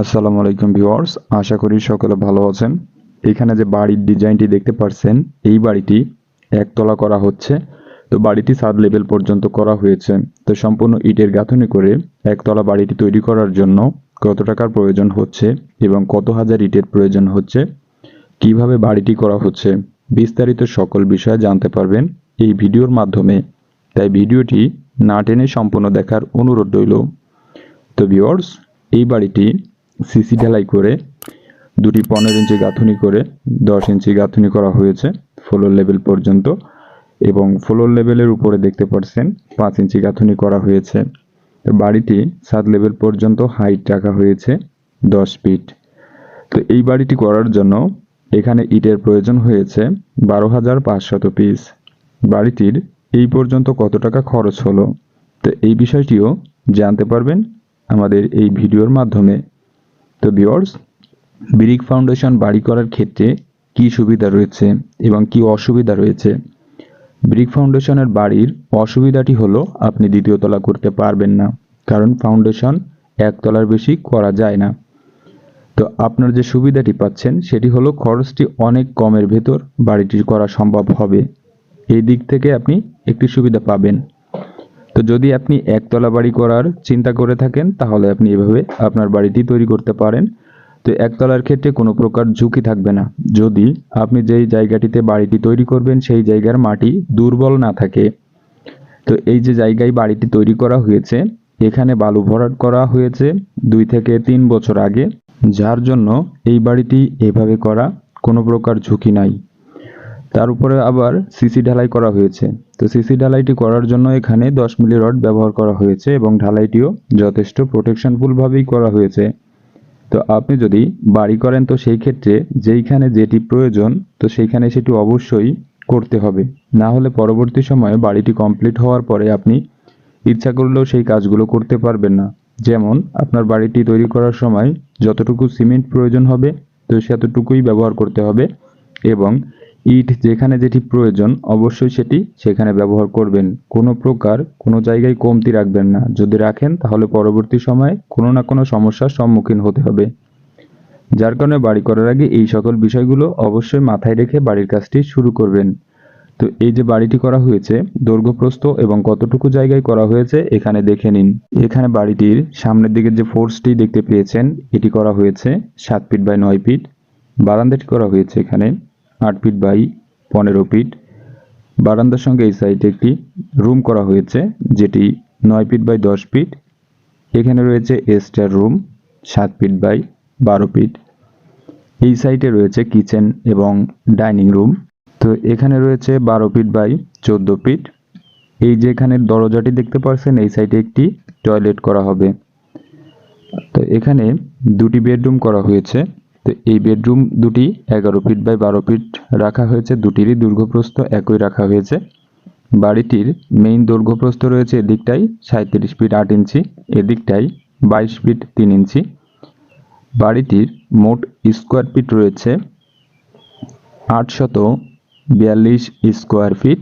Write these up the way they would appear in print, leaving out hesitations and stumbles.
আসসালামু আলাইকুম ভিউয়ার্স, আশা করি সকলে ভালো আছেন। এখানে যে বাড়ির ডিজাইনটি দেখতে পাচ্ছেন, এই বাড়িটি একতলা করা হচ্ছে। তো বাড়িটি ছাদ লেভেল পর্যন্ত করা হয়েছে। তো সম্পূর্ণ ইটের গাঁথুনি করে একতলা বাড়িটি তৈরি করার জন্য কত টাকার প্রয়োজন হচ্ছে এবং কত হাজার ইটের প্রয়োজন হচ্ছে, কিভাবে বাড়িটি করা হচ্ছে, বিস্তারিত সকল বিষয় জানতে পারবেন এই ভিডিওর মাধ্যমে। তাই ভিডিওটি না টেনে সম্পূর্ণ দেখার অনুরোধ রইল। তো ভিউয়ার্স, এই বাড়িটি সিসি ঢালাই করে দুটি 15 ইঞ্চি গাঁথুনি করে 10 ইঞ্চি গাঁথুনি করা হয়েছে ফ্লোর লেভেল পর্যন্ত, এবং ফ্লোর লেভেলের উপরে দেখতে পাচ্ছেন 5 ইঞ্চি গাঁথুনি করা হয়েছে। বাড়িটি ছাদ লেভেল পর্যন্ত হাইট রাখা হয়েছে 10 ফিট। তো এই বাড়িটি করার জন্য এখানে ইটের প্রয়োজন হয়েছে 12,500 পিস। বাড়িটির এই পর্যন্ত কত টাকা খরচ হলো, তো এই বিষয়টিও জানতে পারবেন আমাদের এই ভিডিওর মাধ্যমে। তো ভিউয়ার্স, ব্রিক ফাউন্ডেশন বাড়ি করার ক্ষেত্রে কি সুবিধা রয়েছে এবং কি অসুবিধা রয়েছে। ব্রিক ফাউন্ডেশনের বাড়ির অসুবিধাটি হলো আপনি দ্বিতীয় তলা করতে পারবেন না, কারণ ফাউন্ডেশন একতলার বেশি করা যায় না। তো আপনার যে সুবিধাটি পাচ্ছেন সেটি হলো খরচটি অনেক কমের ভেতর বাড়িটি করা সম্ভব হবে। এই দিক থেকে আপনি একটি সুবিধা পাবেন। তো যদি আপনি একতলা বাড়ি করার চিন্তা করে থাকেন, তাহলে আপনি এভাবে আপনার বাড়িটি তৈরি করতে পারেন। তো একতলার ক্ষেত্রে কোনো প্রকার ঝুঁকি থাকবে না, যদি আপনি যেই জায়গাটিতে বাড়িটি তৈরি করবেন সেই জায়গার মাটি দুর্বল না থাকে। তো এই যে জায়গায় বাড়িটি তৈরি করা হয়েছে, এখানে বালু ভরাট করা হয়েছে 2 থেকে 3 বছর আগে, যার জন্য এই বাড়িটি এভাবে করা, কোনো প্রকার ঝুঁকি নাই। তার উপরে আবার সিসি ঢালাই করা হয়েছে। তো সিসি ঢালাইটি করার জন্য এখানে 10 মিলি রড ব্যবহার করা হয়েছে এবং ঢালাইটিও যথেষ্ট প্রোটেকশনফুলভাবেই করা হয়েছে। তো আপনি যদি বাড়ি করেন, তো সেই ক্ষেত্রে যেইখানে যেটি প্রয়োজন, তো সেইখানে সেটি অবশ্যই করতে হবে। না হলে পরবর্তী সময়ে বাড়িটি কমপ্লিট হওয়ার পরে আপনি ইচ্ছা করলেও সেই কাজগুলো করতে পারবেন না। যেমন আপনার বাড়িটি তৈরি করার সময় যতটুকু সিমেন্ট প্রয়োজন হবে, তো সেতটুকুই ব্যবহার করতে হবে, এবং ইট যেখানে যেটি প্রয়োজন অবশ্যই সেটি সেখানে ব্যবহার করবেন। কোনো প্রকার কোনো জায়গায় কমতি রাখবেন না। যদি রাখেন তাহলে পরবর্তী সময়ে কোনো না কোনো সমস্যার সম্মুখীন হতে হবে। যার কারণে বাড়ি করার আগে এই সকল বিষয়গুলো অবশ্যই মাথায় রেখে বাড়ির কাজটি শুরু করবেন। তো এই যে বাড়িটি করা হয়েছে, দৈর্ঘ্য প্রস্থ এবং কতটুকু জায়গায় করা হয়েছে এখানে দেখে নিন। এখানে বাড়িটির সামনের দিকে যে ফোর্সটি দেখতে পেয়েছেন, এটি করা হয়েছে 7 ফিট বাই 9 ফিট। বারান্দাটি করা হয়েছে এখানে 8 ফিট বাই 15 ফিট। বারান্দার সঙ্গে এই সাইডে একটি রুম করা হয়েছে, যেটি 9 ফিট বাই 10 ফিট। এখানে রয়েছে এস্টার রুম 7 ফিট বাই 12 ফিট। এই সাইডে রয়েছে কিচেন এবং ডাইনিং রুম। তো এখানে রয়েছে 12 ফিট বাই 14 ফিট। এই যে এখানে দরজাটি দেখতে পাচ্ছেন, এই সাইডে একটি টয়লেট করা হবে। তো এখানে দুটি বেডরুম করা হয়েছে। তো এই বেডরুম দুটি 11 ফিট বাই 12 ফিট রাখা হয়েছে, দুটিরই দৈর্ঘ্যপ্রস্থ একই রাখা হয়েছে। বাড়িটির মেইন দৈর্ঘ্যপ্রস্থ রয়েছে এদিকটাই 37 ফিট 8 ইঞ্চি, এদিকটাই 22 ফিট 3 ইঞ্চি। বাড়িটির মোট স্কোয়ার ফিট রয়েছে 842 স্কোয়ার ফিট।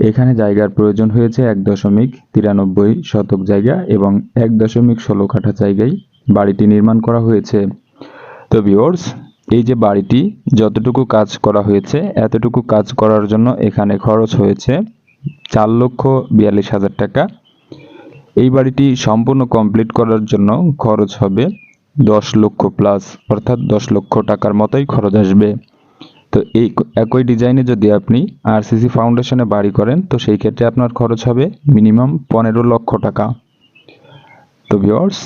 এখানে জায়গার প্রয়োজন হয়েছে 1.93 শতক জায়গা এবং 1.16 কাঠা জায়গায় বাড়িটি নির্মাণ করা হয়েছে। তো ভিউয়ার্স, এই যে বাড়িটি যতটুকু কাজ করা হয়েছে, এতটুকু কাজ করার জন্য এখানে খরচ হয়েছে 4,42,000 টাকা। এই বাড়িটি সম্পূর্ণ কমপ্লিট করার জন্য খরচ হবে 10 লক্ষ প্লাস, অর্থাৎ 10 লক্ষ টাকার মতোই খরচ আসবে। তো এই একই ডিজাইনে যদি আপনি আরসিসি ফাউন্ডেশনে বাড়ি করেন, তো সেই ক্ষেত্রে আপনার খরচ হবে মিনিমাম 15 লক্ষ টাকা। তো ভিউয়ার্স,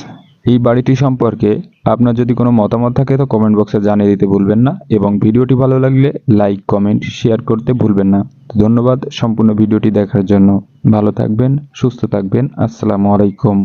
এই বাড়িটি সম্পর্কে আপনার যদি কোনো মতামত থাকে তো কমেন্ট বক্সে জানিয়ে দিতে ভুলবেন না, এবং ভিডিওটি ভালো লাগলে লাইক কমেন্ট শেয়ার করতে ভুলবেন না। ধন্যবাদ সম্পূর্ণ ভিডিওটি দেখার জন্য। ভালো থাকবেন, সুস্থ থাকবেন। আসসালামু আলাইকুম।